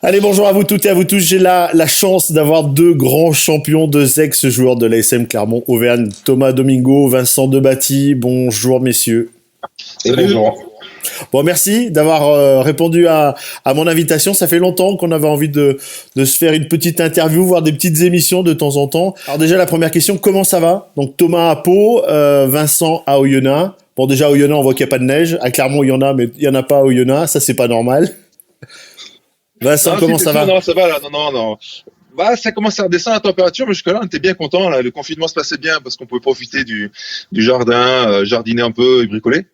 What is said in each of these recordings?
Allez, bonjour à vous toutes et à vous tous. J'ai la chance d'avoir deux grands champions, deux ex-joueurs de l'ASM Clermont-Auvergne, Thomas Domingo, Vincent Debatty. Bonjour messieurs. Et bonjour. Bon, merci d'avoir répondu à mon invitation. Ça fait longtemps qu'on avait envie de se faire une petite interview, voir des petites émissions de temps en temps. Alors déjà, la première question, comment ça va? Donc Thomas à Pau, Vincent à Oyonnax. Bon, déjà à Oyonnax, on voit qu'il n'y a pas de neige. À Clermont, il y en a, mais il n'y en a pas à Oyonnax. Ça, c'est pas normal. Vincent, comment ça va? Non, ça va là. Non. Bah, ça commence à redescendre la température, mais jusque-là, on était bien content. Là, le confinement se passait bien parce qu'on pouvait profiter du jardin, jardiner un peu et bricoler.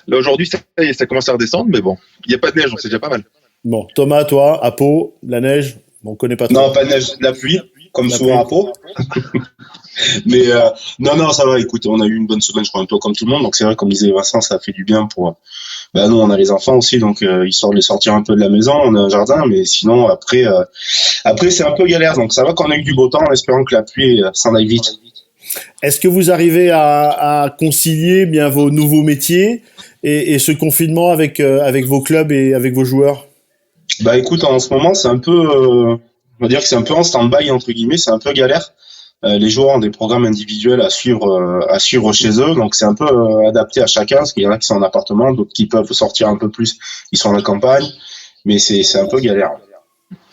Là, aujourd'hui, ça commence à redescendre, mais bon, il n'y a pas de neige, donc c'est déjà pas mal. Bon, Thomas, toi, à Pau, la neige, on connaît pas trop. Non, pas de neige, de la pluie, comme souvent à Pau. Mais non, ça va. Écoute, on a eu une bonne semaine, je crois, un peu comme tout le monde. Donc c'est vrai, comme disait Vincent, ça a fait du bien pour. Nous, on a les enfants aussi, donc histoire de les sortir un peu de la maison. On a un jardin, mais sinon après, c'est un peu galère. Donc ça va qu'on a eu du beau temps, en espérant que la pluie s'en aille vite. Est-ce que vous arrivez à concilier bien vos nouveaux métiers et ce confinement avec vos clubs et avec vos joueurs? Bah écoute, en ce moment, c'est un peu, on va dire que c'est un peu en stand-by entre guillemets. C'est un peu galère. Les joueurs ont des programmes individuels à suivre chez eux, donc c'est un peu adapté à chacun, parce qu'il y en a qui sont en appartement, d'autres qui peuvent sortir un peu plus, ils sont à la campagne, mais c'est un peu galère.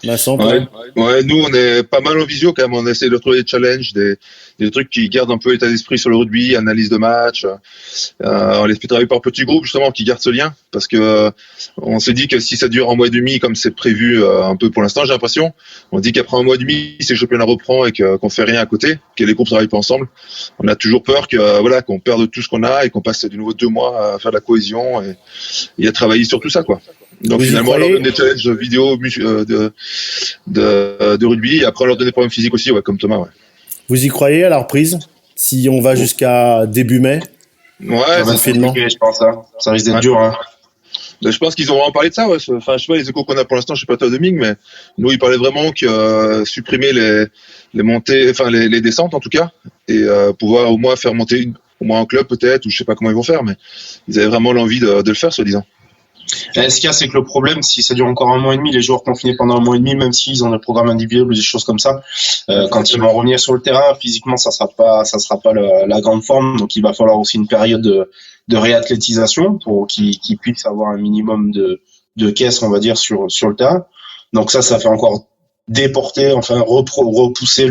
Vincent, ouais, nous on est pas mal en visio quand même, on essaie de trouver des challenges, des trucs qui gardent un peu l'état d'esprit sur le rugby, analyse de match. On les fait travailler par petits groupes justement qui gardent ce lien, parce que on s'est dit que si ça dure un mois et demi comme c'est prévu un peu pour l'instant, j'ai l'impression, on dit qu'après un mois et demi, si le championnat reprend et qu'on fait rien à côté, que les groupes travaillent pas ensemble, on a toujours peur que qu'on perde tout ce qu'on a et qu'on passe de nouveau 2 mois à faire de la cohésion et à travailler sur tout ça quoi. Donc vous finalement, on leur donne des challenges vidéo de rugby et après on leur donne des problèmes physiques aussi, ouais, comme Thomas. Ouais. Vous y croyez à la reprise si on va jusqu'à début mai? Ouais, c'est compliqué, je pense. Ça risque d'être dur. Hein. Je pense qu'ils ont vraiment parlé de ça. Ouais. Enfin, je sais pas les échos qu'on a pour l'instant, je sais pas toi Dominique, mais nous ils parlaient vraiment que supprimer les montées, enfin les descentes en tout cas, et pouvoir au moins faire monter au moins un club peut-être, ou je sais pas comment ils vont faire, mais ils avaient vraiment l'envie de le faire, soi-disant. Ce qu'il y a, c'est que le problème, si ça dure encore un mois et demi, les joueurs confinés pendant un mois et demi, même s'ils ont des programmes individuels ou des choses comme ça, quand ils vont revenir sur le terrain, physiquement, ça sera pas la grande forme. Donc, il va falloir aussi une période de réathlétisation pour qu'ils puissent avoir un minimum de caisse, on va dire, sur le terrain. Donc ça fait encore déporter, enfin repousser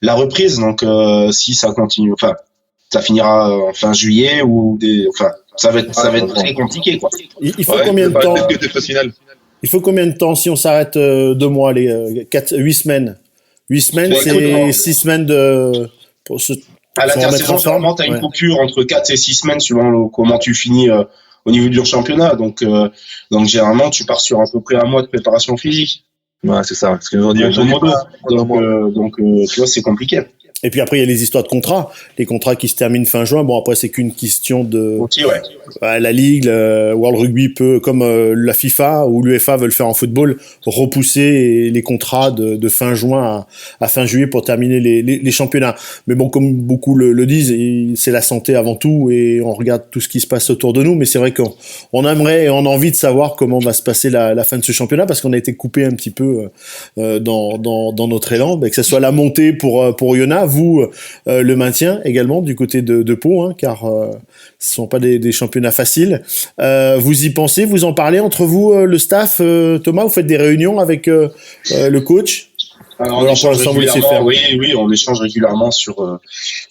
la reprise. Donc, si ça continue, enfin, ça finira en fin juillet ça va être très compliqué, quoi. Il faut combien de temps? Il faut combien de temps si on s'arrête 2 mois, 8 semaines? 8 semaines, c'est 6 semaines pour se à l'intersaison, normalement, tu as une coupure entre 4 et 6 semaines selon comment tu finis au niveau du championnat. Donc généralement, tu pars sur à peu près un mois de préparation physique. Ouais, c'est ça. Ce que nous ont dit. Donc tu vois, c'est compliqué. Et puis après, il y a les histoires de contrats. Les contrats qui se terminent fin juin. Bon, après, c'est qu'une question de... Okay, ouais. La Ligue, le World Rugby peut, comme la FIFA ou l'UEFA veulent faire en football, repousser les contrats de fin juin à fin juillet pour terminer les championnats. Mais bon, comme beaucoup le disent, c'est la santé avant tout et on regarde tout ce qui se passe autour de nous. Mais c'est vrai qu'on aimerait et on a envie de savoir comment va se passer la fin de ce championnat parce qu'on a été coupé un petit peu dans notre élan. Que ce soit la montée pour Oyonnax, vous le maintien également du côté de Pau, hein, car ce sont pas des championnats faciles. Vous y pensez, vous en parlez entre vous, le staff, Thomas, vous faites des réunions avec le coach? Alors, on échange régulièrement, oui, on échange régulièrement sur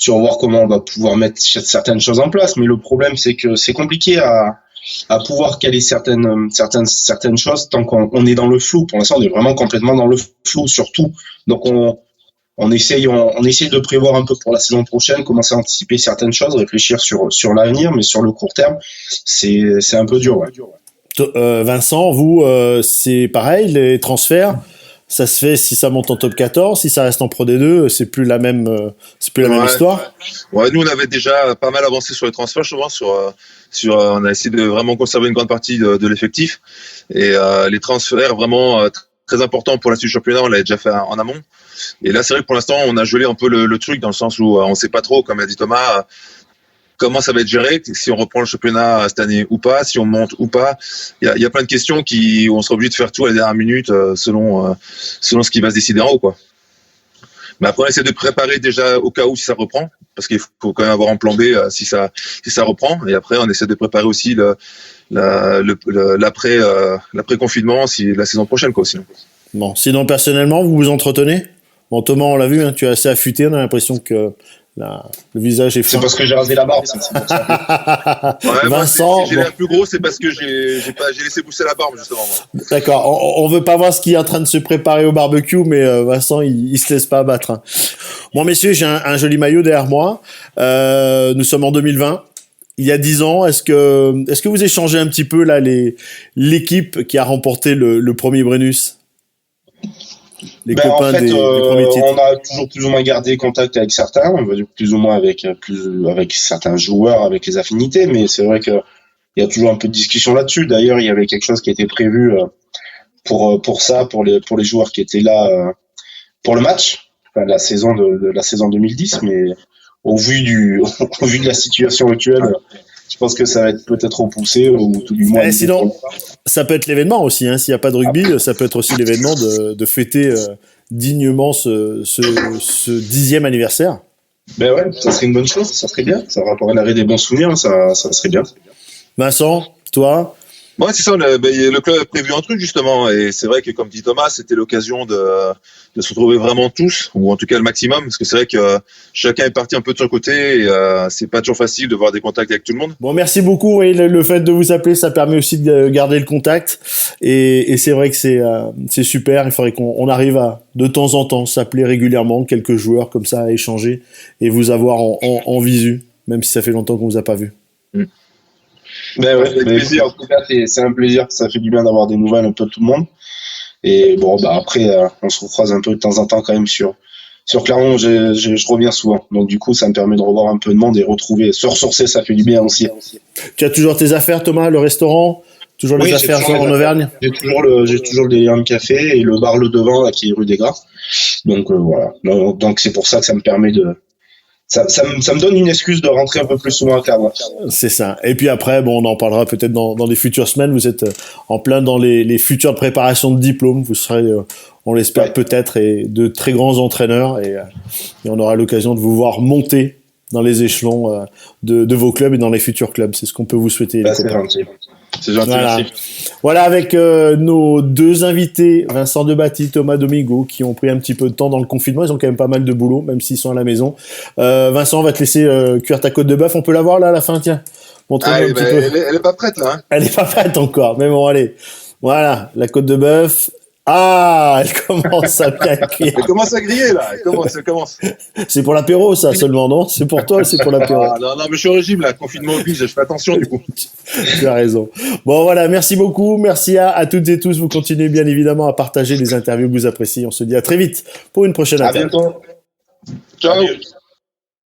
voir comment on va pouvoir mettre certaines choses en place. Mais le problème, c'est que c'est compliqué à pouvoir caler certaines choses tant qu'on est dans le flou. Pour l'instant, on est vraiment complètement dans le flou sur tout. Donc on essaye de prévoir un peu pour la saison prochaine, commencer à anticiper certaines choses, réfléchir sur l'avenir, mais sur le court terme, c'est un peu dur. Ouais. Vincent, vous, c'est pareil, les transferts, ça se fait si ça monte en top 14, si ça reste en Pro D2, c'est plus la même histoire. Ouais, nous on avait déjà pas mal avancé sur les transferts, souvent on a essayé de vraiment conserver une grande partie de l'effectif et les transferts vraiment très importants pour la suite du championnat, on l'avait déjà fait en amont. Et là, c'est vrai que pour l'instant, on a gelé un peu le truc dans le sens où on ne sait pas trop, comme a dit Thomas, comment ça va être géré, si on reprend le championnat cette année ou pas, si on monte ou pas. Il y a plein de questions où on sera obligé de faire tout à la dernière minute selon ce qui va se décider en haut, quoi. Mais après, on essaie de préparer déjà au cas où si ça reprend, parce qu'il faut quand même avoir un plan B si ça reprend. Et après, on essaie de préparer aussi l'après-confinement, si la saison prochaine, quoi, sinon. Bon, sinon, personnellement, vous vous entretenez? Bon, Thomas, on l'a vu, hein, tu es assez affûté, on a l'impression que le visage est fin. C'est parce que j'ai rasé la barbe, c'est pour ça. Ouais, Vincent, si j'ai l'air plus gros, c'est parce que j'ai laissé pousser la barbe, justement. Moi. D'accord, on veut pas voir ce qui est en train de se préparer au barbecue, mais Vincent, il se laisse pas abattre. Hein. Bon, messieurs, j'ai un joli maillot derrière moi. Nous sommes en 2020. Il y a 10 ans, est-ce que vous échangez un petit peu là l'équipe qui a remporté le premier Brennus? Les copains des premiers titres. On a toujours plus ou moins gardé contact avec certains, on va dire plus ou moins avec certains joueurs, avec les affinités, mais c'est vrai que il y a toujours un peu de discussion là-dessus. D'ailleurs, il y avait quelque chose qui était prévu pour les joueurs qui étaient là pour le match, enfin, la saison 2010, mais au vu de la situation actuelle, je pense que ça va être peut-être repoussé ou tout du moins. Sinon, ça peut être l'événement aussi. Hein. S'il n'y a pas de rugby, ça peut être aussi l'événement de fêter dignement ce 10e anniversaire. Ben ouais, ça serait une bonne chose, ça serait bien. Ça rappellerait des bons souvenirs, ça serait bien. Vincent, toi? Ouais, c'est ça. Le club a prévu un truc justement, et c'est vrai que comme dit Thomas, c'était l'occasion de se retrouver vraiment tous, ou en tout cas le maximum, parce que c'est vrai que chacun est parti un peu de son côté, et c'est pas toujours facile de voir des contacts avec tout le monde. Bon, merci beaucoup. Oui, le fait de vous appeler, ça permet aussi de garder le contact, et c'est vrai que c'est super. Il faudrait qu'on arrive à de temps en temps s'appeler régulièrement, quelques joueurs comme ça à échanger et vous avoir en visu, même si ça fait longtemps qu'on vous a pas vu. Ben ouais, plaisir. En tout cas, c'est un plaisir. Ça fait du bien d'avoir des nouvelles un peu de tout le monde. Et bon, bah après, on se recroise un peu de temps en temps quand même sur Clermont. Je reviens souvent. Donc du coup, ça me permet de revoir un peu de monde et retrouver, se ressourcer. Ça fait du bien aussi. Tu as toujours tes affaires, Thomas, le restaurant? Toujours les affaires genre en Auvergne? J'ai toujours le Délirium Café et le bar Le Devant là, qui est rue des Gras. Donc voilà. Donc c'est pour ça que ça me permet ça me donne une excuse de rentrer un peu plus souvent à Clermont. C'est ça. Et puis après, bon, on en parlera peut-être dans les futures semaines. Vous êtes en plein dans les futures préparations de diplôme. Vous serez, on l'espère peut-être, et de très grands entraîneurs. Et on aura l'occasion de vous voir monter dans les échelons de vos clubs et dans les futurs clubs. C'est ce qu'on peut vous souhaiter. C'est gentil. C'est gentil, voilà. merci. Voilà, avec nos deux invités, Vincent Debatty, Thomas Domingo, qui ont pris un petit peu de temps dans le confinement. Ils ont quand même pas mal de boulot, même s'ils sont à la maison. Vincent, on va te laisser cuire ta côte de bœuf. On peut la voir là à la fin, tiens. Montre-nous un petit peu. Elle est pas prête là. Hein. Elle est pas prête encore, mais bon, allez. Voilà, la côte de bœuf. Ah, elle commence à bien cuire. Elle commence à griller là. Elle commence. C'est pour l'apéro ça seulement, non? C'est pour toi, c'est pour l'apéro. Non, mais je suis au régime là. Confinement oblige. Je fais attention du coup. Tu as raison. Bon voilà, merci beaucoup. Merci à toutes et tous. Vous continuez bien évidemment à partager les interviews que vous appréciez. On se dit à très vite pour une prochaine interview. À bientôt. Ciao.